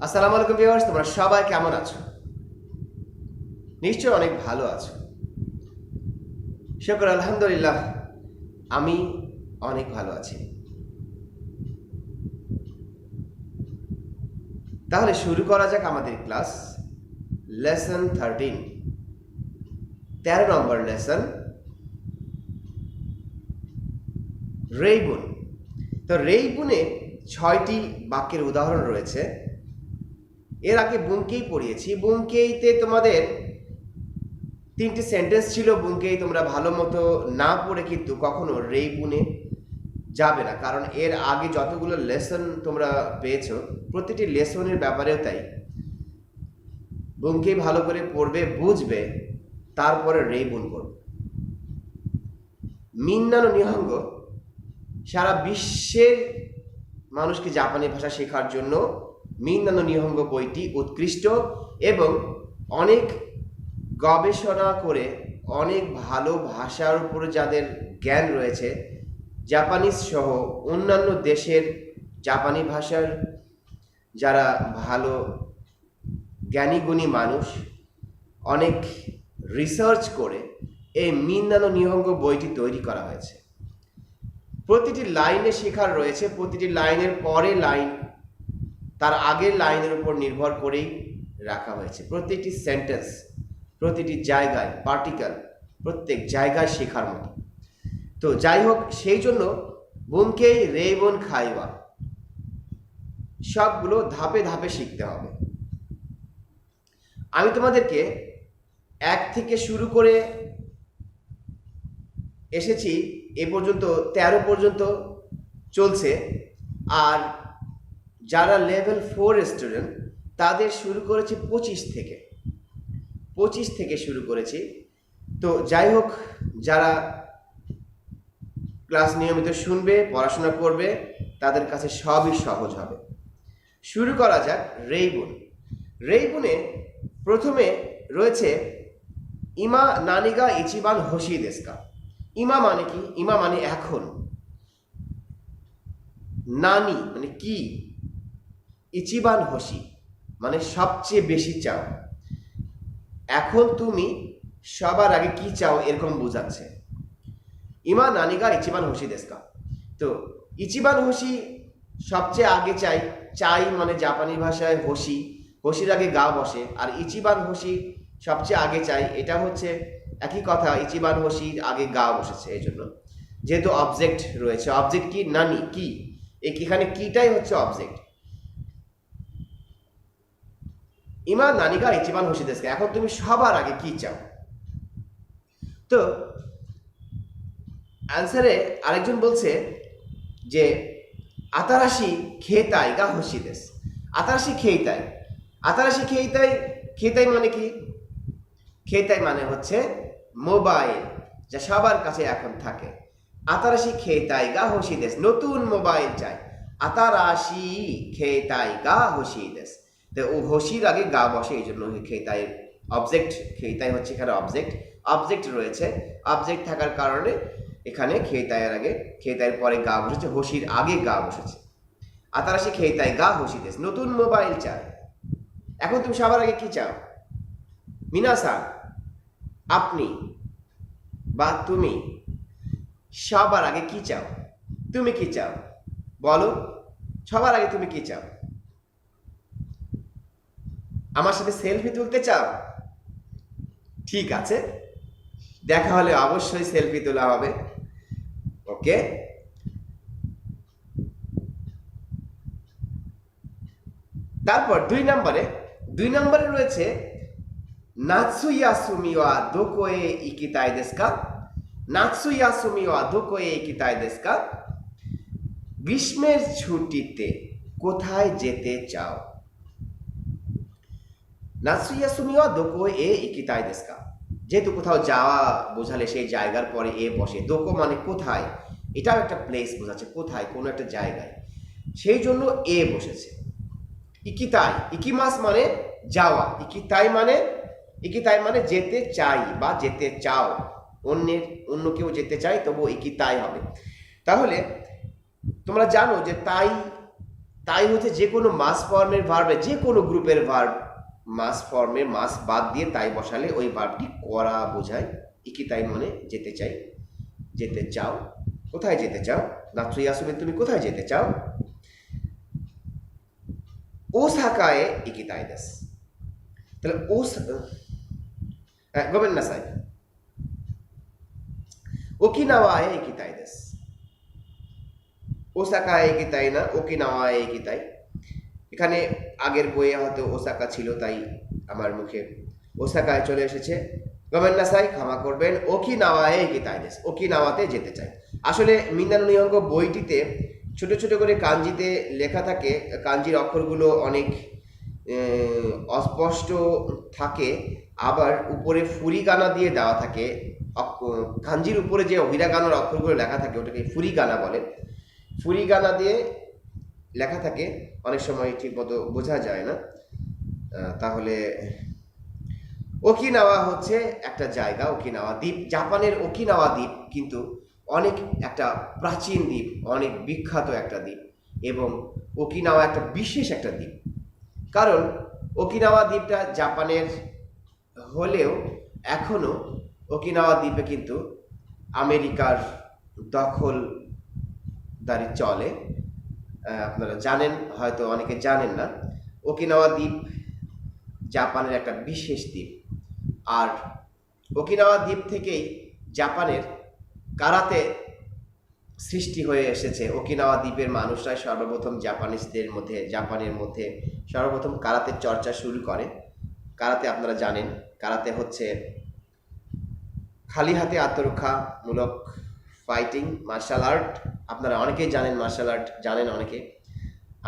আসসালামু আলাইকুম ভিউয়ার্স, তোমরা সবাই কেমন আছো? নিশ্চয়ই অনেক ভালো আছো। শুকর আলহামদুলিল্লাহ, আমি অনেক ভালো আছি। তাহলে শুরু করা যাক আমাদের ক্লাস। লেসন 13 নম্বর লেসন, রেইবুন। তো রেইবুনে 6টি বাক্যের উদাহরণ রয়েছে। এর আগে বুনকেই পড়িয়েছি। বুনকেইতে তোমাদের 3টি সেন্টেন্স ছিল। বুনকেই তোমরা ভালো মতো না পড়ে কিন্তু কখনো রেইবুনে যাবে না, কারণ এর আগে যতগুলো লেসন তোমরা পেয়েছো প্রতিটি লেসনের ব্যাপারেও তাই। বুনকেই ভালো করে পড়বে, বুঝবে, তারপরে রেইবুন পড়বে। মিন্নানো নিহঙ্গ সারা বিশ্বের মানুষকে জাপানি ভাষা শেখার জন্য মিন্নানো নিহঙ্গ বইটি উৎকৃষ্ট এবং অনেক গবেষণা করে অনেক ভালো ভাষার উপরে যাদের জ্ঞান রয়েছে, জাপানিজ সহ অন্যান্য দেশের জাপানি ভাষার যারা ভালো জ্ঞানীগুণী মানুষ অনেক রিসার্চ করে এই মিন্নানো নিহঙ্গ বইটি তৈরি করা হয়েছে। প্রতিটি লাইনে শেখার রয়েছে, প্রতিটি লাইনের পরে লাইন তার আগের লাইনের উপর নির্ভর করেই রাখা হয়েছে। প্রতিটি সেন্টেন্স, প্রতিটি জায়গায় পার্টিকেল, প্রত্যেক জায়গায় শেখার মতো। তো যাই হোক, সেই জন্য বুনকেই রেইবুন খাইবা সবগুলো ধাপে ধাপে শিখতে হবে। আমি তোমাদেরকে 1 থেকে শুরু করে এসেছি এ পর্যন্ত 13 পর্যন্ত চলছে। আর যারা লেভেল 4 স্টুডেন্ট তাদের শুরু করেছি 25 থেকে শুরু করেছি। তো যাই হোক, যারা ক্লাস নিয়মিত শুনবে, পড়াশোনা করবে, তাদের কাছে সবই সহজ হবে। শুরু করা যাক রেইবুন। রেইবুনে প্রথমে রয়েছে ইমা নানিগা ইচিবান হোশি দেস্কা। ইমা মানে কি? ইমা মানে এখন, নানি মানে কি, ইচিবান হোশি মানে সবচেয়ে বেশি চাও। এখন তুমি সবার আগে কি চাও এরকম বোঝাচ্ছে। ইমা নানিগা ইচিবান হোশি দেস্কা। তো ইচিবান হোশি সবচেয়ে আগে চাই। চাই মানে জাপানি ভাষায় হোশি, হোশির আগে গা বসে। আর ইচিবান হোশি সবচেয়ে আগে চাই, এটা হচ্ছে একই কথা। ইচিবান হোশির আগে গা বসেছে এই জন্য, যেহেতু অবজেক্ট রয়েছে। অবজেক্ট কি? নানি, কি। এখানে কিটাই হচ্ছে অবজেক্ট। ইমা নানিগা ইচিবান হোশি দেস্কা, এখন তুমি সবার আগে কি চাও। তো অ্যান্সারে আরেকজন বলছে যে আতারাশি খেতাই গা হোশি দেস। আতারাশি খেইতাই, আতারাশি খেইতাই। খেইতাই মানে কি? খেইতাই মানে হচ্ছে মোবাইল, যা সবার কাছে এখন থাকে। আতারাশি খেইতাই গা হোশি দেস, নতুন মোবাইল চাই। আতারাশি খেইতাই গা হোশি দেস। তো ও হোশির আগে গা বসে, এই জন্য খেইতাই অবজেক্ট। খেইতাই হচ্ছে এখানে অবজেক্ট। অবজেক্ট রয়েছে, অবজেক্ট থাকার কারণে এখানে খেইতাইয়ের আগে, খেইতাইয়ের পরে গা বসেছে, হোশির আগে গা বসেছে। আতারাশি খেইতাই গা হোশি দেস, নতুন মোবাইল চাই। এখন তুমি সবার আগে কি চাও? মিনাসান, আপনি বা তুমি সবার আগে কি চাও? তুমি কি চাও বলো? সবার আগে তুমি কি চাও? আমার সাথে সেলফি তুলতে চাও? ঠিক আছে, দেখা হলে অবশ্যই সেলফি তোলা হবে। ওকে, তারপর 2 নম্বরে রয়েছে নাৎসুয়াসুমি ওয়া দোকোয়ে ইকিতাই দেসু কা। নাৎসুয়াসুমি ওয়া দোকোয়ে ইকিতাই দেসু কা, গ্রীষ্মের ছুটিতে কোথায় যেতে চাও? নাৎসুয়াসুমি ওয়া দোকোয়ে ইকিতাই দেসু কা, যেহেতু কোথাও যাওয়া বোঝালে সেই জায়গার পরে এ বসে। দোকো মানে কোথায়, এটাও একটা প্লেস বোঝাচ্ছে, কোথায়, কোনো একটা জায়গায়, সেই জন্য এ বসেছে। ইকিতাই, ইকিমাস মানে যাওয়া। ইকিতাই মানে যেতে চাই বা যেতে চাও। অন্য কেউ যেতে চাই তবু ইকিতাই হবে। তাহলে তোমরা জানো যে তাই তাই হচ্ছে যে কোনো মাস ফর্মের ভার্বে, যে কোনো গ্রুপের ভার্ব মাস ফর্মে মাস বাদ দিয়ে তাই বসালে ওই ভার্বটি করা বোঝায়। ইকিতাই মানে যেতে চাই, যেতে চাও। কোথায় যেতে চাও? নাত্সুই আসুমি, তুমি কোথায় যেতে চাও? ওসাকায় ইকিতাই দেস। তাহলে গোবেন না সাই, ওকিনাওয়ায় ইকিতাই দেস। ওসাকায় ইকিতাই না, ওকিনাওয়ায় ইকিতাই। এখানে আগের বইয়ে হয়তো ওসাকা ছিল, তাই আমার মুখে ওসাকায় চলে এসেছে। গোবেন না সাই, ক্ষমা করবেন। ওকিনাওয়ায় ইকিতাই দেস, ওকিনাওয়াতে যেতে চাই। আসলে মিনানো নিহঙ্গ বইটিতে ছোট ছোট করে কাঞ্জিতে লেখা থাকে, কাঞ্জির অক্ষরগুলো অনেক অস্পষ্ট থাকে, আবার উপরে ফুরিগানা দিয়ে দেওয়া থাকে। কাঞ্জির উপরে যে হিরাগানার অক্ষরগুলো লেখা থাকে ওটাকে ফুরিগানা বলে। ফুরিগানা দিয়ে লেখা থাকে, অনেক সময় ঠিক মতো বোঝা যায় না। তাহলে ওকিনাওয়া হচ্ছে একটা জায়গা, ওকিনাওয়া দ্বীপ, জাপানের ওকিনাওয়া দ্বীপ কিন্তু অনেক একটা প্রাচীন দ্বীপ, অনেক বিখ্যাত একটা দ্বীপ, এবং ওকিনাওয়া একটা বিশেষ একটা দ্বীপ। কারণ ওকিনাওয়া দ্বীপটা জাপানের হলেও এখনও ওকিনাওয়া দ্বীপে কিন্তু আমেরিকার দখলদারি চলে। আপনারা জানেন, হয়তো অনেকে জানেন না, ওকিনাওয়া দ্বীপ জাপানের একটা বিশেষ দ্বীপ। আর ওকিনাওয়া দ্বীপ থেকেই জাপানের কারাতে সৃষ্টি হয়ে এসেছে। ওকিনাওয়া দ্বীপের মানুষরাই সর্বপ্রথম জাপানের মধ্যে সর্বপ্রথম কারাতের চর্চা শুরু করে। কারাতে আপনারা জানেন, কারাতে হচ্ছে খালি হাতে আত্মরক্ষামূলক ফাইটিং মার্শাল আর্ট। আপনারা অনেকেই জানেন, মার্শাল আর্ট জানেন অনেকে।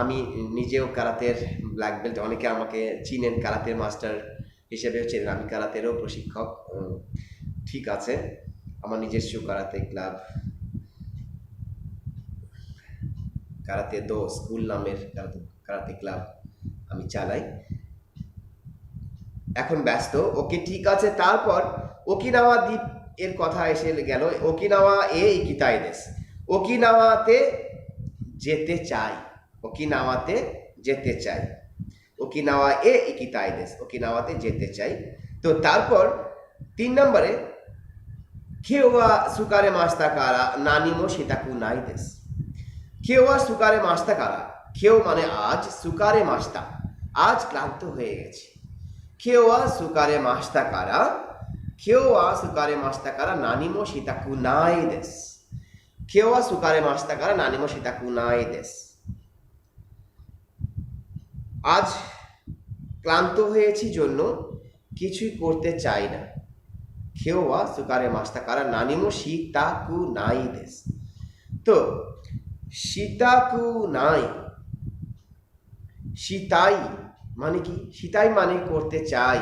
আমি নিজেও কারাতের ব্ল্যাক বেল্ট, অনেকে আমাকে চিনেন কারাতের মাস্টার হিসেবে চেনেন। আমি কারাতেরও প্রশিক্ষক। ঠিক আছে, আমার নিজস্ব কারাতে ক্লাব, কারাতে দো স্কুল নামের কারাতে ক্লাব আমি চালাই। এখন ব্যস্ত, ওকে ঠিক আছে। তারপর ওকিনাওয়া দ্বীপ এর কথা এসে গেল। ওকিনাওয়া এ ইকিতাই দেস, ওকিনাওয়াতে যেতে চাই, ওকিনাওয়াতে যেতে চাই। ওকিনাওয়া এ ইকিতাই দেস, ওকিনাওয়াতে যেতে চাই। তো তারপর 3 নম্বরে কিওয়া সুকারে মাস্তা কারা নানিমো শিতাকু নাই দেস। কিওয়া সুকারে মাস্তা কারা, কেউ মানে আজ, সুকারে মাস্তা আজ ক্লান্ত হয়ে গেছি। কিওয়া সুকারে মাস্তা কারা, কিওয়া সুকারে মাস্তা কারা নানিমো শিতাকু নাই দেস। কিওয়া সুকারে মাস্তা কারা নানিমো শিতাকু নাই দেস। আজ ক্লান্ত হয়েছি জন্য কিছুই করতে চাই না। কিওয়া সুকারে মাস্তা কারা নানিমো শিতাকু নাই দেস। তো শিতাকু নাই, শিতাই মানে কি? শিতাই মানে করতে চাই।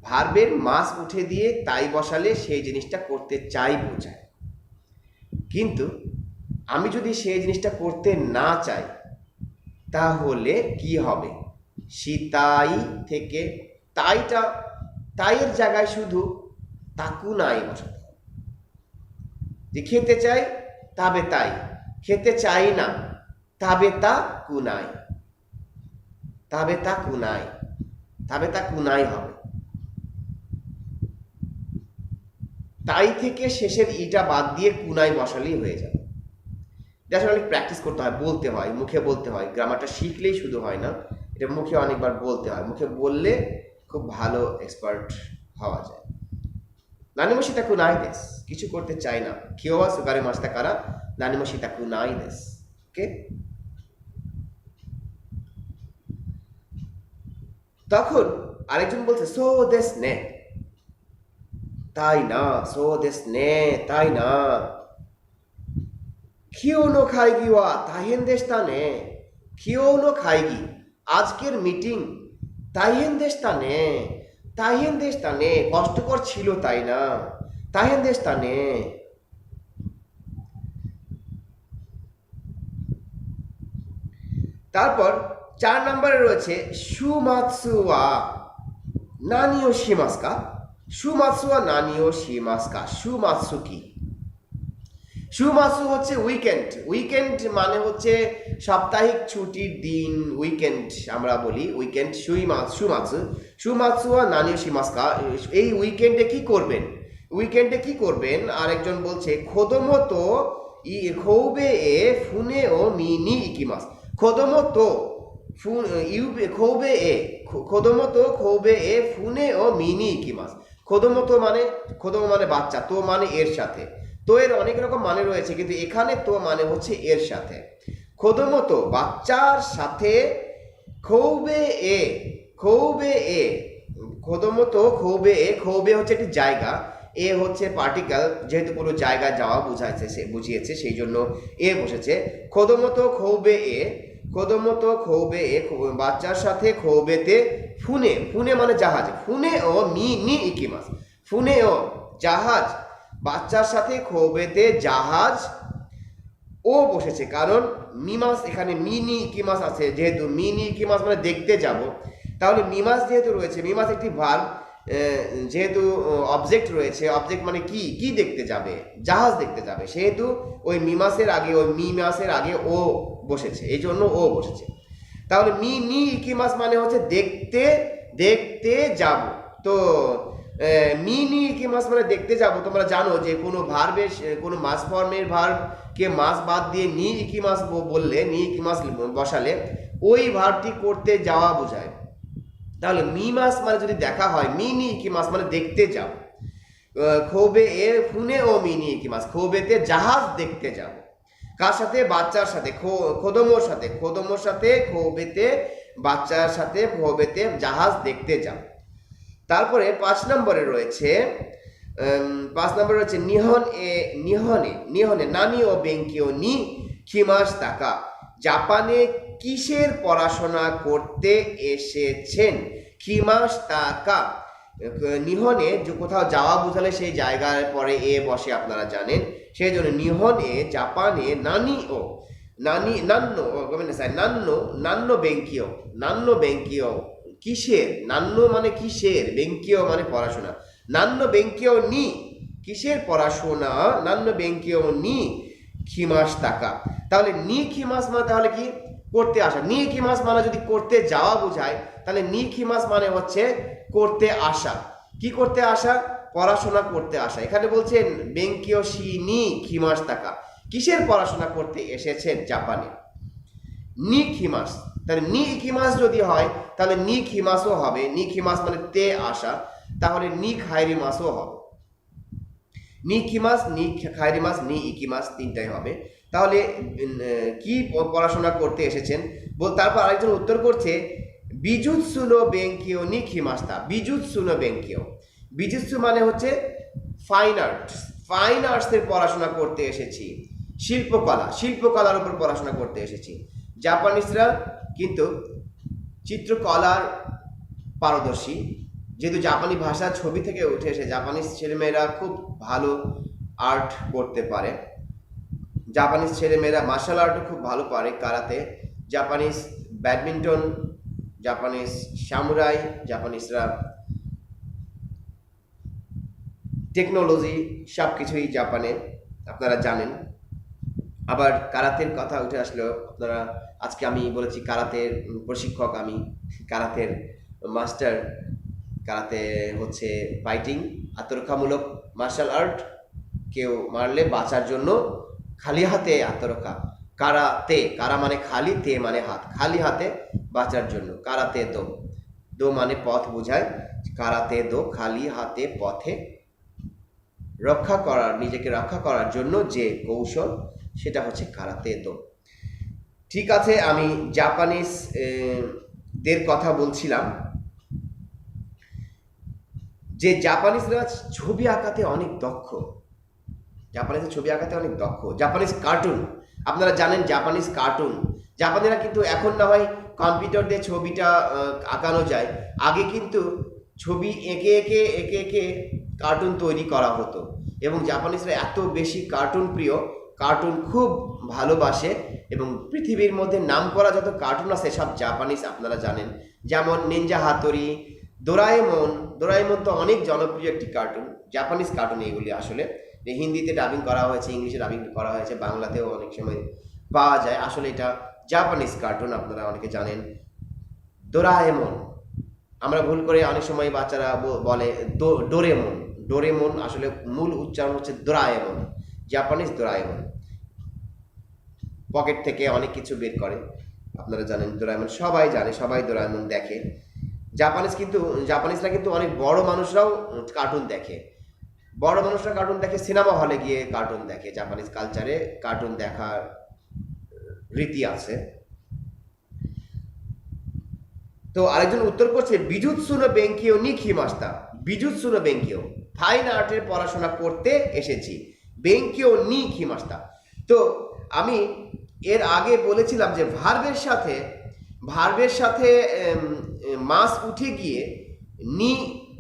ভার্বের মাস উঠে দিয়ে তাই বসালে সেই জিনিসটা করতে চাই বোঝায়। কিন্তু আমি যদি সেই জিনিসটা করতে না চাই তাহলে কি হবে? শিতাই থেকে তাইয়ের জায়গায় শুধু তাকু নাই বসাতে হবে। যে খেতে চাই তাবে তাই, খেতে চাই না তাবে তা কুনাই, তাবে তা কুনাই, তাবে তা কুনাই হবে। তাই থেকে শেষের ইটা বাদ দিয়ে কুনাই বসালেই হয়ে যাবে। এটা অনেক প্র্যাকটিস করতে হয়, বলতে হয়, মুখে বলতে হয়। গ্রামারটা শিখলেই শুধু হয় না, এটা মুখে অনেকবার বলতে হয়। মুখে বললে খুব ভালো এক্সপার্ট হওয়া যায়। নানিমো শিতাকু নাই দেস, কিছু করতে চাই না। কিওয়া সুকারে মাস্তা কারা নানিমো শিতাকু নাই দেস। ওকে, তখন আরেকজন বলছে সো দেস নে, তাই না, সো দেস নে, তাই না। কিও নো খাইগি ওয়া তাইহেন দেশতা নে, কিও নো খাইগি আজকের মিটিং তাইহেন দেশতা নে, তাইহেন দেশতা নে কষ্টকর ছিল তাই না, তাইহেন দেশতা নে। তারপর 4 নম্বরে রয়েছে সুমাৎসুয়া নানিও শিমাস্কা। সুমাৎসুয়া নানিও শিমাস্কা, সুমাৎসু কি? শুমাসু হচ্ছে উইকেন্ড। উইকেন্ড মানে হচ্ছে সাপ্তাহিক ছুটির দিন, উইকেন্ড আমরা বলি উইকেন্ড। শুমাসু শুমাসু নানিও শিমাসকা, এই উইকেন্ডে কি করবেন, উইকেন্ডে কি করবেন। আরেকজন বলছে খোদোমতো খৌবে এ ফুনে ও মিনি ইকিমাস। খোদোমতো খৌবে এ খোদোমতো খৌবে এ ফুনে ও মিনি ইকিমাস। খোদোমতো মানে, খোদোমো মানে বাচ্চা, তো মানে এর সাথে। তো এর অনেক রকম মানে রয়েছে, কিন্তু এখানে তো মানে হচ্ছে এর সাথে। খোদোমতো বাচ্চার সাথে, খৌবে এ খৌবে এ খোদোমতো খৌবে এ, খৌবে হচ্ছে একটি জায়গা, এ হচ্ছে পার্টিকেল, যেহেতু কোনো জায়গায় যাওয়া বুঝিয়েছে সেই জন্য এ বসেছে। খোদোমতো খৌবে এ, খোদোমতো খৌবে এ বাচ্চার সাথে, খৌবেতে ফুনে, ফুনে মানে জাহাজ, ফুনে ও নি ইকিমাস। ফুনে ও জাহাজ, বাচ্চার সাথে খৌবেতে জাহাজ ও বসেছে, কারণ মিমাস এখানে মিনি ইকিমাস আছে, যেহেতু মিনি ইকিমাস মানে দেখতে যাব, তাহলে মিমাস যেহেতু রয়েছে, মিমাস একটি ভার্ব, যেহেতু অবজেক্ট রয়েছে, অবজেক্ট মানে কি, কি দেখতে যাবে, জাহাজ দেখতে যাবে, সেহেতু ওই মিমাসের আগে, ওই মিমাসের আগে ও বসেছে, এই জন্য ও বসেছে। তাহলে নি ইকিমাস মানে হচ্ছে দেখতে, দেখতে যাব। তো নি ইকিমাস মানে দেখতে যাব। তোমরা জানো যে কোনো ভার্বের, কোনো মাস ফর্মের ভার্বকে মাস বাদ দিয়ে নি ইকিমাস বললে, নি ইকিমাস বসালে ওই ভার্বটি করতে যাওয়া বোঝায়। তাহলে মিমাস মানে যদি দেখা হয়, মিনি ইকিমাস মানে দেখতে যাও। খোবে এ ফুনে ও মিনি ইকিমাস, খোবেতে জাহাজ দেখতে যাব। কার সাথে? বাচ্চার সাথে, খোদমোর সাথে, খোদমোর সাথে, খোবেতে বাচ্চার সাথে, খোবেতে জাহাজ দেখতে যাও। তারপরে 5 নম্বরে রয়েছে, 5 নম্বরে রয়েছে নিহনে নানি ও বেঙ্কিও নি খিমাস তাকা। জাপানে কিসের পড়াশোনা করতে এসেছেন? খিমাস তাকা। নিহনে যে কোথাও যাওয়া বোঝালে সেই জায়গার পরে এ বসে, আপনারা জানেন, সেই জন্য নিহনে জাপানে নান্ন বেঙ্কিও কিসের, নান্ন মানে কিসের, বেঙ্কিও মানে পড়াশোনা, নান্ন বেঙ্কিও নি কিসের পড়াশোনা, নান্ন বেঙ্কিও নি খিমাস তাকা। তাহলে নি খিমাস মানে তাহলে কি? করতে আসা। নি খিমাস মানে যদি করতে যাওয়া বোঝায়, তাহলে নি খিমাস মানে হচ্ছে করতে আসা। কি করতে আসা? পড়াশোনা করতে আসা। এখানে বলছেন বেঙ্কিও শি নি খিমাস তাকা, কিসের পড়াশোনা করতে এসেছেন জাপানে। নি খিমাস, তাহলে নি ইকিমাস যদি হয় তাহলে নি খিমাসও হবে। নি খিমাস মানে তে আসা, তাহলে নি খাইরিমাসও হবে। নি খিমাস, নি খাইরিমাস, নি ইকিমাস তিনটাই হবে। তাহলে কি পড়াশোনা করতে এসেছেন তারপর আরেকজন উত্তর করছে বিজুৎসু নো বেঙ্কিও নি খিমাস্তা। বিজুৎসু নো বেঙ্কিও, বিজুৎসু মানে হচ্ছে ফাইন আর্টস, ফাইন আর্টসের পড়াশোনা করতে এসেছি। শিল্পকলা, শিল্পকলার উপর পড়াশোনা করতে এসেছি। জাপানিজরা কিন্তু চিত্রকলার পারদর্শী, যেহেতু জাপানি ভাষা ছবি থেকে উঠে এসে জাপানিজ ছেলেমেয়েরা খুব ভালো আর্ট করতে পারে। জাপানিজ ছেলেমেয়েরা মার্শাল আর্টও খুব ভালো পারে, karate, Japanese badminton, Japanese samurai, জাপানিজরা টেকনোলজি সব কিছুই জাপানে, আপনারা জানেন। আবার কারাতের কথা উঠে আসলো, আপনারা আজকে আমি বলেছি কারাতের প্রশিক্ষক, আমি কারাতের মাস্টার। কারাতে হচ্ছে ফাইটিং, আত্মরক্ষামূলক মার্শাল আর্ট, কেউ মারলে বাঁচার জন্য খালি হাতে আত্মরক্ষা। কারাতে, কারা মানে খালি, তে মানে হাত, খালি হাতে বাঁচার জন্য কারাতে দো, দো মানে পথ বোঝায়, কারাতে দো খালি হাতে পথে রক্ষা করার, নিজেকে রক্ষা করার জন্য যে কৌশল, সেটা হচ্ছে কারাতে দো। ঠিক আছে, আমি জাপানিজ দের কথা বলছিলাম যে জাপানিজরা ছবি আঁকাতে অনেক দক্ষ, জাপানিজের ছবি আঁকাতে অনেক দক্ষ। জাপানিজ কার্টুন, আপনারা জানেন জাপানিজ কার্টুন, জাপানিরা কিন্তু এখন না হয় কম্পিউটার দিয়ে ছবিটা আঁকানো যায়, আগে কিন্তু ছবি এঁকে এঁকে এঁকে এঁকে কার্টুন তৈরি করা হতো। এবং জাপানিজরা এত বেশি কার্টুন প্রিয়, কার্টুন খুব ভালোবাসে, এবং পৃথিবীর মধ্যে নামকরা যত কার্টুন আছে সব জাপানিজ, আপনারা জানেন। যেমন নিনজা হাতোরি, ডোরাএমন, ডোরাএমন তো অনেক জনপ্রিয় একটি কার্টুন, জাপানিজ কার্টুন এগুলি আসলে। হিন্দিতে ডাবিং করা হয়েছে, ইংলিশে ডাবিং করা হয়েছে, বাংলাতেও অনেক সময় পাওয়া যায়। আসলে এটা জাপানিজ কার্টুন, আপনারা অনেকে জানেন। ডোরাএমন, আমরা ভুল করে অনেক সময় বাচ্চারা বলে ডোরেমন। ডোরেমন আসলে মূল উচ্চারণ হচ্ছে ডোরাএমন, জাপানিজ ডোরাএমন। পকেট থেকে অনেক কিছু বের করে, আপনারা জানেন ডোরাএমন, সবাই জানে, সবাই ডোরাএমন দেখে। জাপানিজরা কিন্তু অনেক বড় মানুষরাও কার্টুন দেখে, বড় মানুষরা কার্টুন দেখে, সিনেমা হলে গিয়ে কার্টুন দেখে। জাপানিজ কালচারে কার্টুন দেখার রীতি আছে। তো আরেকজন উত্তর করছে বিজুৎসু নো বেঙ্কিও নি খিমাস্তা। বিজুৎসু নো বেঙ্কিও, ফাইন আর্টের পড়াশোনা করতে এসেছি, বেঙ্কিও নি খিমাস্তা। তো আমি এর আগে বলেছিলাম যে ভার্বের সাথে মাস উঠে গিয়ে নি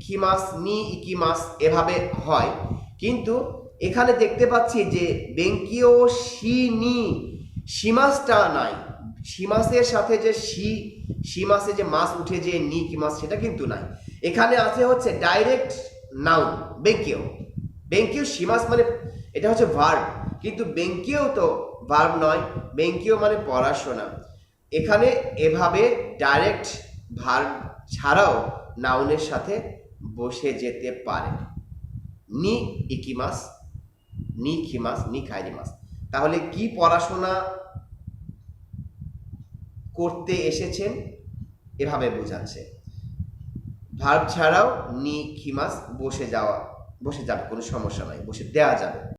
খিমাস, নি ইকিমাস এভাবে হয়, কিন্তু এখানে দেখতে পাচ্ছি যে বেঙ্কিও শি নি সীমাসটা নাই। সীমাসের সাথে যে সীমাসে যে মাস উঠে যে নি কিমাস, সেটা কিন্তু নাই। এখানে আছে হচ্ছে ডাইরেক্ট নাউন বেঙ্কিও। বেঙ্কিও সীমাস মানে এটা হচ্ছে ভার্ব, কিন্তু বেঙ্কিও তো ভার্ব নয়, বেঙ্কিও মানে পড়াশোনা। এখানে এভাবে ডাইরেক্ট ভার্ব ছাড়াও নাউনের সাথে বসে যেতে পারে, নি ইকিমাস, নি খিমাস, নি খাইরিমাস। তাহলে কি পড়াশোনা করতে এসেছেন এভাবে বোঝাচ্ছে। ভার্ব ছাড়াও নি খিমাস বসে যাবে, কোনো সমস্যা নাই, বসে দেওয়া যাবে।